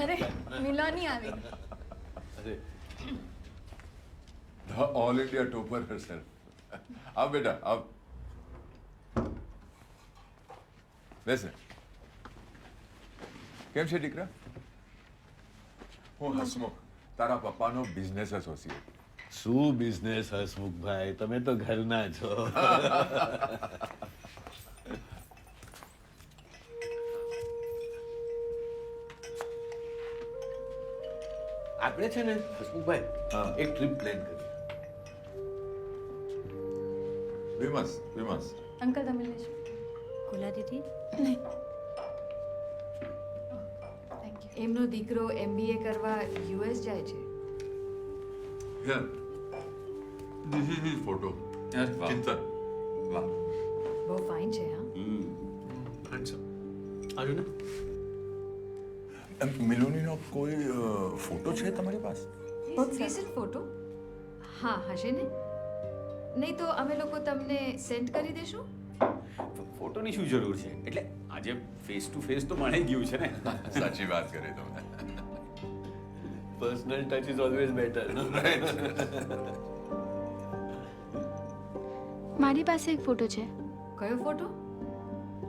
અરે મિલોની આવી. અરે The All India topper herself. આવ બેટા આવ. બેસ. કેમ છે દીકરા? હું હસમુખ, તારા પપ્પાનો બિઝનેસ એસોસિએટ. શું બિઝનેસ હસમુખભાઈ, તમે તો ઘરના છો. આપણે છે ને હસમુખભાઈ એક ટ્રીપ પ્લાન કરીએ. વિમસ. અંકલ તમે લેશો. ખોલા દીધી. નહીં. Thank you. એમનો દીકરો MBA કરવા US જાય છે. Here. This is his photo. Yes, wow. ચિંતન. વાહ બહુ ફાઇન છે હા. આવ્યું ને? મિલોનીનો કોઈ ફોટો છે તમારી પાસે? રિસન્ટ ફોટો હા હશે ને. નહીં તો અમે લોકો તમને સેન્ડ કરી દેશું. ફોટોની શું જરૂર છે, એટલે આજે ફેસ ટુ ફેસ તો મળી ગયું છે ને. સાચી વાત કરી તમે. Personal touch is always better. મારી પાસે એક ફોટો છે. કયો ફોટો?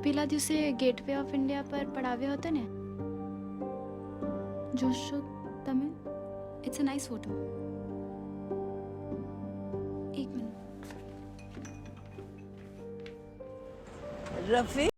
પેલા દિવસે ગેટવે ઓફ ઇન્ડિયા પર પડાવ્યો હતો ને, જોશો તમે? It's a nice photo. એક મિનિટ. રફી